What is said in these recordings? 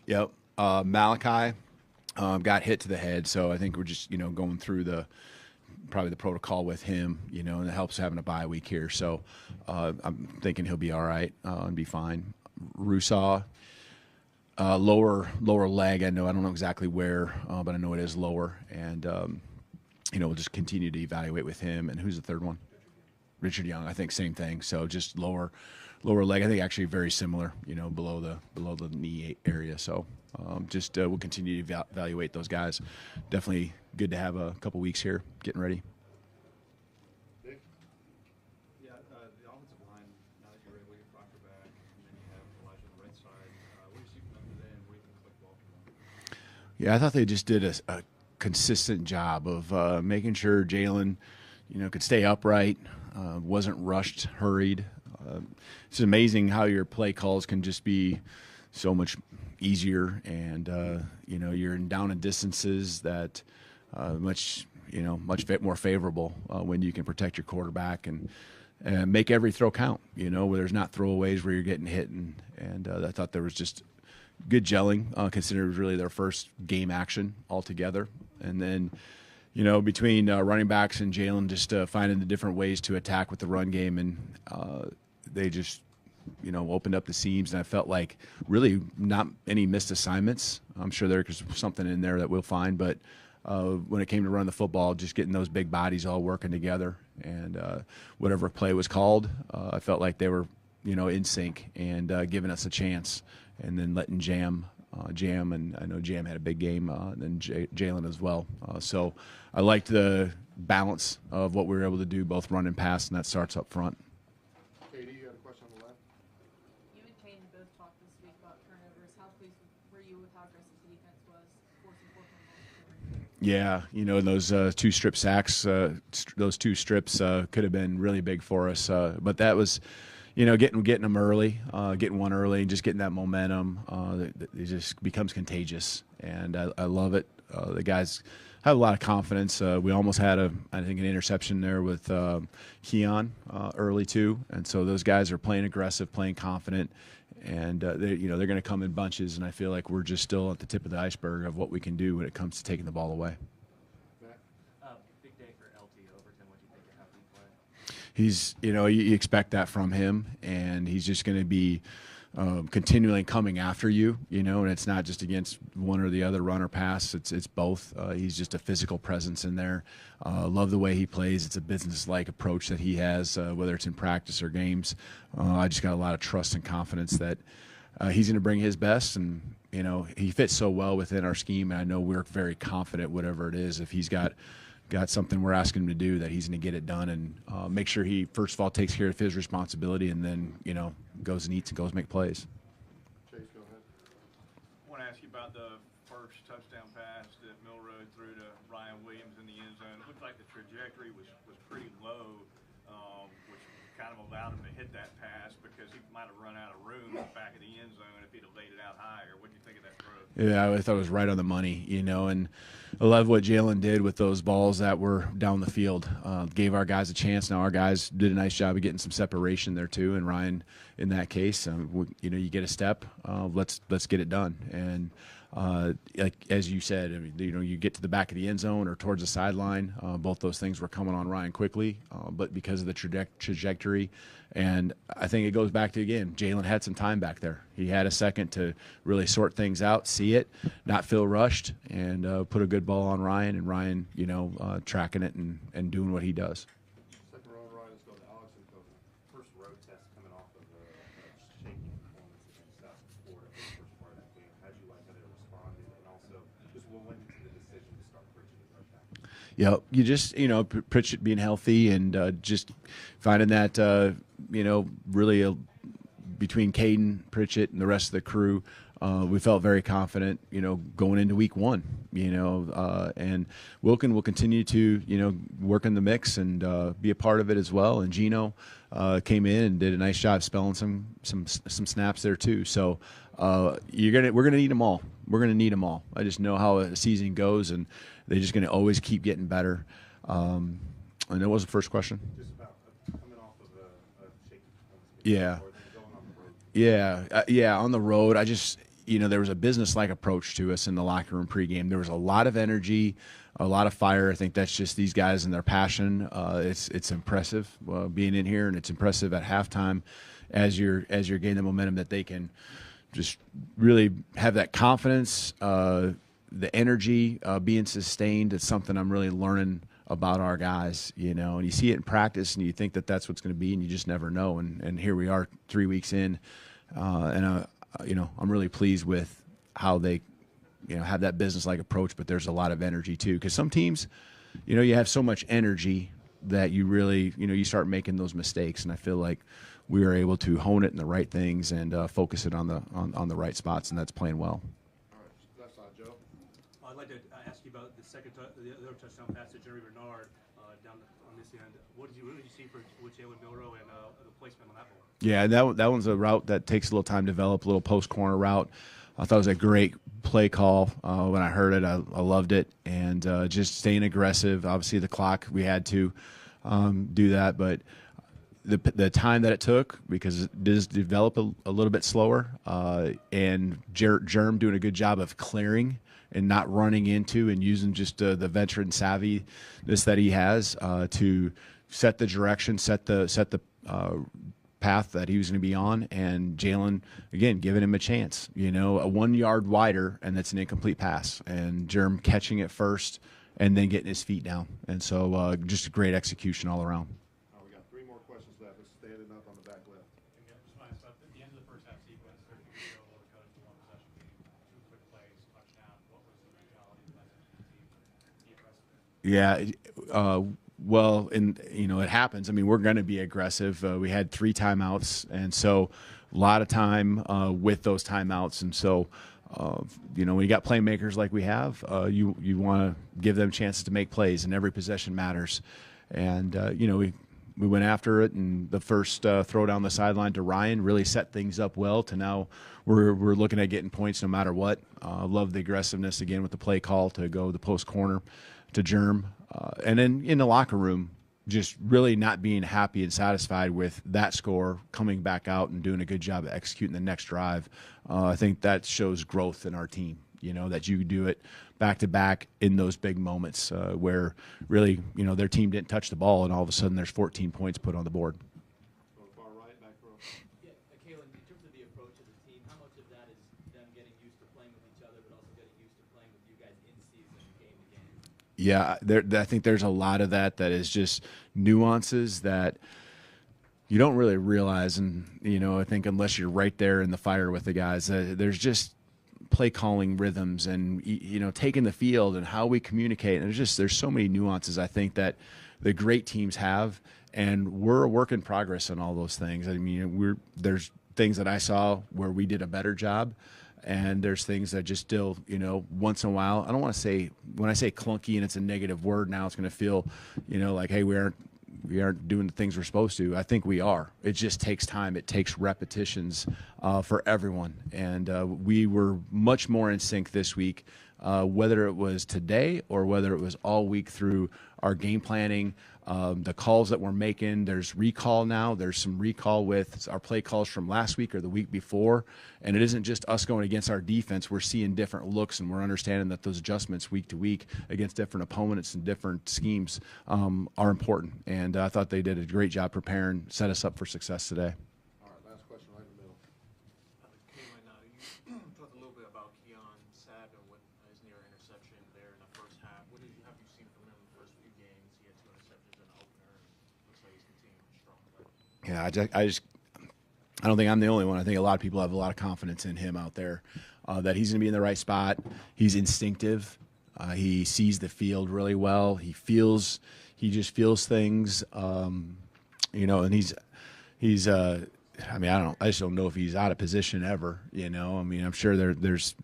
Yep. Malachi got hit to the head, so I think we're just going through probably the protocol with him, and it helps having a bye week here. So I'm thinking he'll be all right and be fine. Rusaw, lower leg. I don't know exactly where, but I know it is lower, and we'll just continue to evaluate with him. And who's the third one? Richard Young. I think same thing. So just lower leg. I think actually very similar, below the knee area. So we'll continue to evaluate those guys. Definitely good to have a couple weeks here getting ready. Yeah, the offensive line, now that you're able to get Proctor back, and then you have Elijah on the right side, what do you see from them today, and what do you think of football from them? Yeah, I thought they just did a consistent job of making sure Jalen, could stay upright, wasn't rushed, hurried. It's amazing how your play calls can just be so much easier, and you're in down and distances that much more favorable when you can protect your quarterback and make every throw count. Where there's not throwaways where you're getting hit, and I thought there was just good gelling, considering it was really their first game action altogether. And then, between running backs and Jalen, just finding the different ways to attack with the run game, and they just, opened up the seams. And I felt like really not any missed assignments. I'm sure there's something in there that we'll find, but when it came to run the football, just getting those big bodies all working together, and whatever play was called, I felt like they were, in sync and giving us a chance. And then letting Jam, and I know Jam had a big game, and then Jalen as well. So I liked the balance of what we were able to do, both run and pass, and that starts up front. Katie, you had a question on the left? You and Kane both talked this week about turnovers. How pleased were you with how aggressive the defense was forcing 4 turnovers? Yeah, those 2 strip sacks, those 2 strips could have been really big for us. But that was, getting them early, getting one early, and just getting that momentum. It just becomes contagious, and I love it. The guys have a lot of confidence. We almost had I think, an interception there with Keon early too, and so those guys are playing aggressive, playing confident, and they're going to come in bunches. And I feel like we're just still at the tip of the iceberg of what we can do when it comes to taking the ball away. Big day for LT Overton. What do you think of how he played? He's, you expect that from him, and he's just going to be continually coming after you, and it's not just against one or the other, run or pass. It's both. He's just a physical presence in there. Love the way he plays. It's a business-like approach that he has, whether it's in practice or games. I just got a lot of trust and confidence that he's going to bring his best, and he fits so well within our scheme, and I know we're very confident whatever it is. If he's got something we're asking him to do, that he's going to get it done, and make sure he, first of all, takes care of his responsibility, and then, goes and eats and goes make plays. Chase, go ahead. I want to ask you about the first touchdown pass that Milroe threw to Ryan Williams in the end zone. It looked like the trajectory was pretty low, which kind of allowed him to hit that pass because he might have run out of room in the back of the end zone if he'd have laid it out higher. What do you think of that throw? Yeah, I thought it was right on the money, and I love what Jalen did with those balls that were down the field. Gave our guys a chance. Now our guys did a nice job of getting some separation there too, and Ryan, in that case, you get a step. Let's get it done. And like as you said, I mean, you get to the back of the end zone or towards the sideline. Both those things were coming on Ryan quickly, but because of the trajectory, and I think it goes back to, again, Jalen had some time back there. He had a second to really sort things out, see it, not feel rushed, and put a good ball on Ryan. And Ryan, tracking it and doing what he does. Second row, Ryan, let's go to Alex and Kobe. First road test coming off of a shaky performance against South Florida for the first part of that game. How did you like how they responded, and also just what went into the decision to start Pritchett at right back? Yeah, you just Pritchett being healthy, and just finding that really between Caden, Pritchett, and the rest of the crew. We felt very confident, going into week 1, and Wilkin will continue to, work in the mix and be a part of it as well. And Gino came in and did a nice job spelling some snaps there too. So we're gonna need them all. We're gonna need them all. I just know how a season goes, and they're just gonna always keep getting better. And what was the first question? Just about coming off of a shaky performance. Yeah. Or then going on the road. Yeah, on the road, I just, there was a business-like approach to us in the locker room pregame. There was a lot of energy, a lot of fire. I think that's just these guys and their passion. It's impressive being in here, and it's impressive at halftime as you're gaining the momentum that they can just really have that confidence, the energy being sustained. It's something I'm really learning about our guys, and you see it in practice and you think that that's what's going to be, and you just never know. And here we are 3 weeks in, and I'm really pleased with how they, have that business-like approach, but there's a lot of energy too. Because some teams, you have so much energy that you really, you start making those mistakes. And I feel like we were able to hone it in the right things and focus it on the right spots, and that's playing well. All right, left side, Joe. I'd like to ask you about the other touchdown pass to Jerry Bernard down on this end. What did you see with Jalen Milroe and the placement on that ball? Yeah, that one's a route that takes a little time to develop, a little post corner route. I thought it was a great play call. When I heard it, I loved it, and just staying aggressive. Obviously, the clock, we had to do that, but the time that it took, because it does develop a little bit slower, and Germ doing a good job of clearing and not running into, and using just the veteran savviness that he has to set the direction, set the path that he was going to be on, and Jalen, again, giving him a chance, a 1 yard wider, and that's an incomplete pass, and Germ catching it first and then getting his feet down. And so just a great execution all around. All right, we got 3 more questions left. Let's stand it up on the back left. Just want to start at the end of the first half sequence, 13 to go, overcut to 1 possession game, 2 quick plays, touchdown. What was the mentality of the team? Be aggressive? Yeah, well, and it happens. I mean, we're going to be aggressive. We had 3 timeouts, and so a lot of time with those timeouts. And so, when you got playmakers like we have, you want to give them chances to make plays, and every possession matters. And we went after it, and the first throw down the sideline to Ryan really set things up well. To now we're looking at getting points no matter what. Love the aggressiveness again with the play call to go the post corner to Germ. And then in the locker room, just really not being happy and satisfied with that score, coming back out and doing a good job of executing the next drive. I think that shows growth in our team, that you do it back-to-back in those big moments where really, their team didn't touch the ball, and all of a sudden there's 14 points put on the board. Go to far right, back row. Yeah, Kalen, in terms of the approach of the team, how much of that is them getting used to playing with each other, but also getting used to playing with you guys in season, game to game? Yeah, I think there's a lot of that is just nuances that you don't really realize. And, I think unless you're right there in the fire with the guys, there's just play calling rhythms and, taking the field and how we communicate. And there's so many nuances, I think, that the great teams have. And we're a work in progress on all those things. I mean, there's things that I saw where we did a better job. And there's things that just still, once in a while, I don't want to say, when I say clunky and it's a negative word now, it's going to feel, like, hey, we aren't doing the things we're supposed to. I think we are. It just takes time. It takes repetitions for everyone. And we were much more in sync this week, whether it was today or whether it was all week through our game planning, the calls that we're making. There's recall now. There's some recall with our play calls from last week or the week before. And it isn't just us going against our defense. We're seeing different looks, and we're understanding that those adjustments week to week against different opponents and different schemes are important. And I thought they did a great job preparing, set us up for success today. All right, last question right in the middle. You talked a little bit about Keon Savin with his near interception there in the first half. What have you seen from him in the first few games? He had 2 interceptions in the opener, and looks like he's continuing strong. Yeah, I don't think I'm the only one. I think a lot of people have a lot of confidence in him out there, that he's going to be in the right spot. He's instinctive. He sees the field really well. He just feels things, and he's I just don't know if he's out of position ever, I'm sure there's,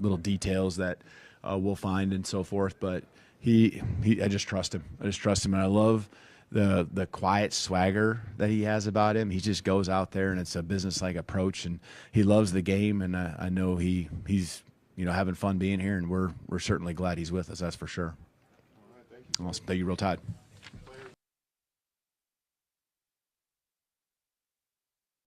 little details that we'll find and so forth, but I just trust him. And I love the quiet swagger that he has about him. He just goes out there, and it's a business-like approach, and he loves the game. And I know he's having fun being here, and we're certainly glad he's with us. That's for sure. All right, thank you. Awesome. Thank you, Real Tide.